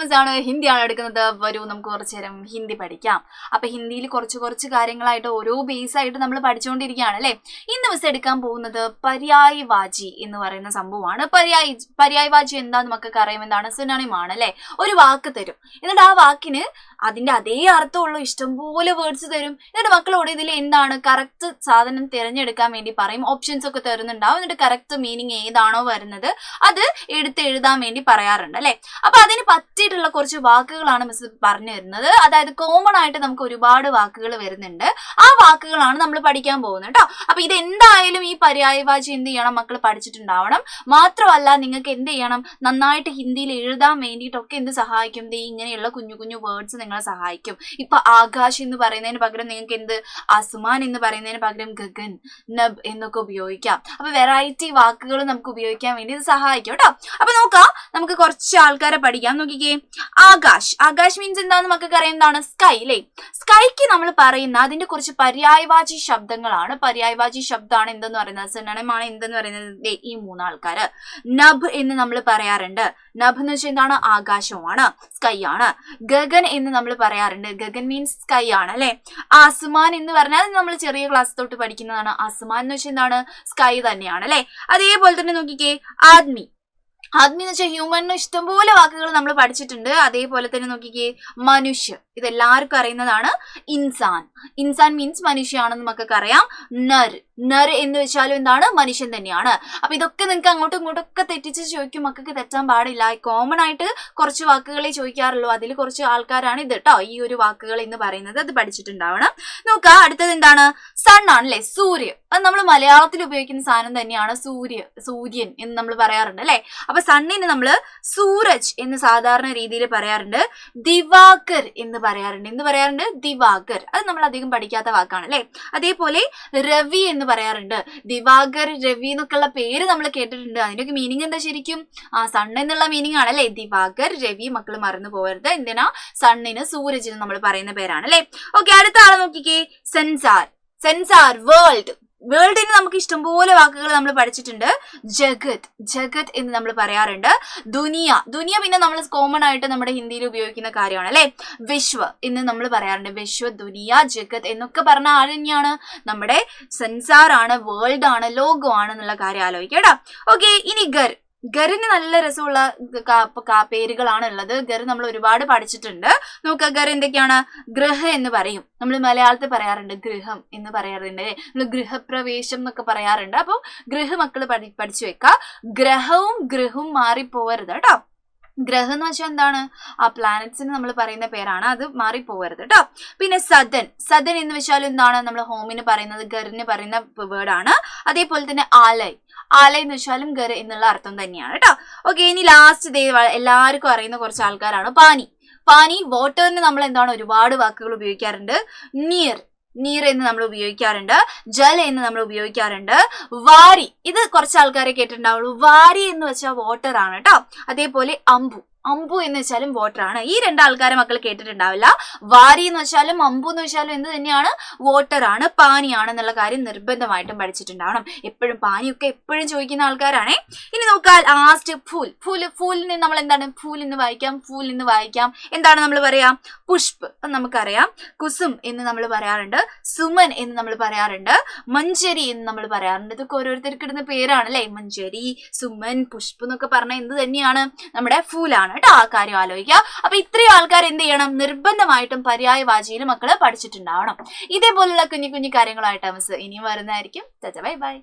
Thomas ആണ്, ഹിന്ദിയാണ് എടുക്കുന്നത്. വരൂ നമുക്ക് കുറച്ചു നേരം ഹിന്ദി പഠിക്കാം. അപ്പൊ ഹിന്ദിയിൽ കുറച്ച് കാര്യങ്ങളായിട്ട് ഓരോ ബേസ് ആയിട്ട് നമ്മൾ പഠിച്ചുകൊണ്ടിരിക്കുകയാണ് അല്ലെ. ഇന്ന് മിസ് എടുക്കാൻ പോകുന്നത് പര്യായവാചി എന്ന് പറയുന്ന സംഭവമാണ്. പര്യായവാചി എന്താന്ന് മക്കൾക്ക് അറിയാം, എന്താണ് സിനോണിം ആണ് അല്ലെ. ഒരു വാക്ക് തരും, എന്നിട്ട് ആ വാക്കിന് അതിന്റെ അതേ അർത്ഥമുള്ള ഇഷ്ടംപോലെ വേർഡ്സ് തരും. എന്നിട്ട് മക്കളോട് ഇതിൽ എന്താണ് കറക്റ്റ് സാധനം തിരഞ്ഞെടുക്കാൻ വേണ്ടി പറയും. ഓപ്ഷൻസ് ഒക്കെ തരുന്നുണ്ടാവും. എന്നിട്ട് കറക്റ്റ് മീനിങ് ഏതാണോ വരുന്നത് അത് എടുത്ത് എഴുതാൻ വേണ്ടി പറയാറുണ്ട് അല്ലെ. അപ്പൊ അതിന് പറ്റിയിട്ടുള്ള കുറച്ച് വാക്കുകളാണ് മിസ് പറഞ്ഞു തരുന്നത്. അതായത് കോമൺ ആയിട്ട് നമുക്ക് ഒരുപാട് വാക്കുകൾ വരുന്നുണ്ട്. ആ വാക്കുകളാണ് നമ്മൾ പഠിക്കാൻ പോകുന്നത് കേട്ടോ. അപ്പൊ ഇത് എന്തായാലും ഈ പര്യായവാചി എന്ത് ചെയ്യണം, മക്കൾ പഠിച്ചിട്ടുണ്ടാവണം. മാത്രമല്ല നിങ്ങൾക്ക് എന്ത് ചെയ്യണം, നന്നായിട്ട് ഹിന്ദിയിൽ എഴുതാൻ വേണ്ടിയിട്ടൊക്കെ എന്ത് സഹായിക്കും, ഇങ്ങനെയുള്ള കുഞ്ഞു കുഞ്ഞു വേർഡ്സ് നിങ്ങളെ സഹായിക്കും. ഇപ്പൊ ആകാശ് എന്ന് പറയുന്നതിന് പകരം നിങ്ങൾക്ക് എന്ത് ആസ്മാൻ എന്ന് പറയുന്നതിന് പകരം ഗഗൻ, നബ് എന്നൊക്കെ ഉപയോഗിക്കാം. അപ്പൊ വെറൈറ്റി വാക്കുകൾ നമുക്ക് ഉപയോഗിക്കാൻ വേണ്ടി ഇത് സഹായിക്കും കേട്ടോ. അപ്പൊ നോക്കാം, നമുക്ക് കുറച്ച് ആൾക്കാരെ പഠിക്കാം. നോക്കിക്കേ, ആകാശ് മീൻസ് എന്താന്ന് മക്കൾക്ക് അറിയാം, എന്താണ് സ്കൈ അല്ലേ. സ്കൈക്ക് നമ്മൾ പറയുന്ന അതിന്റെ കുറച്ച് പര്യായവാചി ശബ്ദങ്ങളാണ്. പര്യായവാചി ശബ്ദമാണ് എന്തെന്ന് പറയുന്നത്, സിനോണിമാണ് എന്തെന്ന് പറയുന്നത് ഈ മൂന്നാൾക്കാര്. നഭ് എന്ന് നമ്മൾ പറയാറുണ്ട്. നഭ് എന്ന് വെച്ചാൽ എന്താണ്, ആകാശമാണ്, സ്കൈ ആണ്. ഗഗൻ എന്ന് നമ്മൾ പറയാറുണ്ട്. ഗഗൻ മീൻസ് സ്കൈ ആണ് അല്ലെ. ആസ്മാൻ എന്ന് പറഞ്ഞാൽ നമ്മൾ ചെറിയ ക്ലാസ് തൊട്ട് പഠിക്കുന്നതാണ്. ആസ്മാൻ എന്ന് വെച്ചാൽ എന്താണ്, സ്കൈ തന്നെയാണ് അല്ലെ. അതേപോലെ തന്നെ നോക്കിക്കേ, ആദ്മി എന്ന് വെച്ചാൽ ഹ്യൂമൻ. ഇഷ്ടംപോലെ വാക്കുകൾ നമ്മൾ പഠിച്ചിട്ടുണ്ട്. അതേപോലെ തന്നെ നോക്കിക്കേ, മനുഷ്യ, ഇതെല്ലാവർക്കും അറിയുന്നതാണ്. ഇൻസാൻ മീൻസ് മനുഷ്യയാണെന്ന് നമുക്കൊക്കെ അറിയാം. നർ എന്ന് വെച്ചാലും എന്താണ്, മനുഷ്യൻ തന്നെയാണ്. അപ്പൊ ഇതൊക്കെ നിങ്ങൾക്ക് അങ്ങോട്ടും ഇങ്ങോട്ടൊക്കെ തെറ്റിച്ച് ചോദിക്കും, മക്കൾക്ക് തെറ്റാൻ പാടില്ല. കോമൺ ആയിട്ട് കുറച്ച് വാക്കുകളെ ചോദിക്കാറുള്ളൂ. അതിൽ കുറച്ച് ആൾക്കാരാണ് ഇത് കേട്ടോ, ഈ ഒരു വാക്കുകൾ എന്ന് പറയുന്നത്. അത് പഠിച്ചിട്ടുണ്ടാവണം. നോക്കാം, അടുത്തത് എന്താണ്, സൺ ആണല്ലേ, സൂര്യ. അത് നമ്മൾ മലയാളത്തിൽ ഉപയോഗിക്കുന്ന സാധനം തന്നെയാണ്. സൂര്യൻ എന്ന് നമ്മൾ പറയാറുണ്ട് അല്ലെ. അപ്പൊ സണ്ണിന് നമ്മൾ സൂരജ് എന്ന് സാധാരണ രീതിയിൽ പറയാറുണ്ട്. ദിവാകർ എന്ന് പറയാറുണ്ട്. എന്ത് പറയാറുണ്ട്, ദിവാകർ. അത് നമ്മൾ അധികം പഠിക്കാത്ത വാക്കാണ് അല്ലെ. അതേപോലെ രവി എന്ന് പറയാറുണ്ട്. ദിവാകർ, രവി എന്നൊക്കെയുള്ള പേര് നമ്മൾ കേട്ടിട്ടുണ്ട്. അതിന്റെയൊക്കെ മീനിങ് എന്താ ശരിക്കും, സൺ എന്നുള്ള മീനിങ് ആണ് അല്ലെ. ദിവാകർ, രവി, മക്കൾ മറന്നു പോകരുത്. എന്തിനാ, സണ്ണിന് സൂരജിന് നമ്മൾ പറയുന്ന പേരാണ് അല്ലെ. ഓക്കെ, അടുത്ത ആളെ നോക്കിക്കേ, സെൻസാർ, വേൾഡിന് നമുക്ക് ഇഷ്ടംപോലെ വാക്കുകൾ നമ്മൾ പഠിച്ചിട്ടുണ്ട്. ജഗത് എന്ന് നമ്മൾ പറയാറുണ്ട്. ദുനിയ പിന്നെ നമ്മൾ കോമൺ ആയിട്ട് നമ്മുടെ ഹിന്ദിയിൽ ഉപയോഗിക്കുന്ന കാര്യമാണ് അല്ലെ. വിശ്വ എന്ന് നമ്മൾ പറയാറുണ്ട്. വിശ്വ, ദുനിയ, ജഗത് എന്നൊക്കെ പറഞ്ഞ ആര് തന്നെയാണ്, നമ്മുടെ സെൻസാർ ആണ്, വേൾഡ് ആണ്, ലോകമാണ് എന്നുള്ള കാര്യം ആലോചിക്കുക കേട്ടോ. ഓക്കെ, ഇനി ഗറിന് നല്ല രസമുള്ള പേരുകളാണ് ഉള്ളത്. ഗർ നമ്മൾ ഒരുപാട് പഠിച്ചിട്ടുണ്ട്. നോക്കുക, ഗർ എന്തൊക്കെയാണ്, ഗൃഹ എന്ന് പറയും. നമ്മൾ മലയാളത്തിൽ പറയാറുണ്ട്, ഗൃഹം എന്ന് പറയാറുണ്ട്. നമ്മൾ ഗൃഹപ്രവേശം എന്നൊക്കെ പറയാറുണ്ട്. അപ്പൊ ഗൃഹ മക്കൾ പഠിച്ചു വെക്കുക. ഗൃഹവും മാറിപ്പോവരുത് കേട്ടോ. ഗ്രഹം എന്ന് വെച്ചാൽ എന്താണ്, ആ പ്ലാനറ്റ്സിന് നമ്മൾ പറയുന്ന പേരാണ്. അത് മാറിപ്പോവരുത് കേട്ടോ. പിന്നെ സദൻ എന്ന് വെച്ചാൽ എന്താണ്, നമ്മൾ ഹോമിന് പറയുന്നത്, ഗറിന് പറയുന്ന വേർഡാണ്. അതേപോലെ തന്നെ ആലയ് എന്ന് വെച്ചാലും ഗർ എന്നുള്ള അർത്ഥം തന്നെയാണ് കേട്ടോ. ഓക്കെ, ഇനി ലാസ്റ്റ് എല്ലാവർക്കും അറിയുന്ന കുറച്ച് ആൾക്കാരാണ്. പാനി വാട്ടറിന് നമ്മൾ എന്താണ് ഒരുപാട് വാക്കുകൾ ഉപയോഗിക്കാറുണ്ട്. നീർ എന്ന് നമ്മൾ ഉപയോഗിക്കാറുണ്ട്. ജൽ എന്ന് നമ്മൾ ഉപയോഗിക്കാറുണ്ട്. വാരി, ഇത് കുറച്ച് ആൾക്കാരെ കേട്ടിട്ടുണ്ടാവുള്ളൂ. വാരി എന്ന് വെച്ചാൽ വാട്ടർ ആണ് കേട്ടോ. അതേപോലെ അമ്പു എന്ന് വെച്ചാലും വാട്ടർ ആണ്. ഈ രണ്ടാൾക്കാരെ മക്കൾ കേട്ടിട്ടുണ്ടാവില്ല. വാരി എന്ന് വെച്ചാലും അമ്പു എന്ന് വെച്ചാലും എന്ത് തന്നെയാണ്, വാട്ടർ ആണ്, പാനിയാണ് എന്നുള്ള കാര്യം നിർബന്ധമായിട്ടും പഠിച്ചിട്ടുണ്ടാവണം. എപ്പോഴും പാനിയൊക്കെ എപ്പോഴും ചോദിക്കുന്ന ആൾക്കാരാണേ. ഇനി നോക്കാം, ലാസ്റ്റ് ഫൂലിന് നമ്മൾ എന്താണ്, ഫൂൽ എന്ന് വായിക്കാം. എന്താണ് നമ്മൾ പറയാം, പുഷ്പ് നമുക്കറിയാം. കുസും എന്ന് നമ്മൾ പറയാറുണ്ട്. സുമൻ എന്ന് നമ്മൾ പറയാറുണ്ട്. മഞ്ചരി എന്ന് നമ്മൾ പറയാറുണ്ട്. ഇതൊക്കെ ഓരോരുത്തർക്ക് ഇടുന്ന പേരാണ് അല്ലെ. മഞ്ചരി, സുമൻ, പുഷ്പ് എന്നൊക്കെ പറഞ്ഞാൽ എന്ത് തന്നെയാണ്, നമ്മുടെ ഫൂലാണ് കേട്ടോ. ആ കാര്യം ആലോചിക്കുക. അപ്പൊ ഇത്രയും ആൾക്കാർ എന്ത് ചെയ്യണം, നിർബന്ധമായിട്ടും പര്യായവാചിയിൽ മക്കള് പഠിച്ചിട്ടുണ്ടാവണം. ഇതേപോലുള്ള കുഞ്ഞു കാര്യങ്ങളായിട്ട് മിസ് ഇനിയും വരുന്നതായിരിക്കും. Bye bye.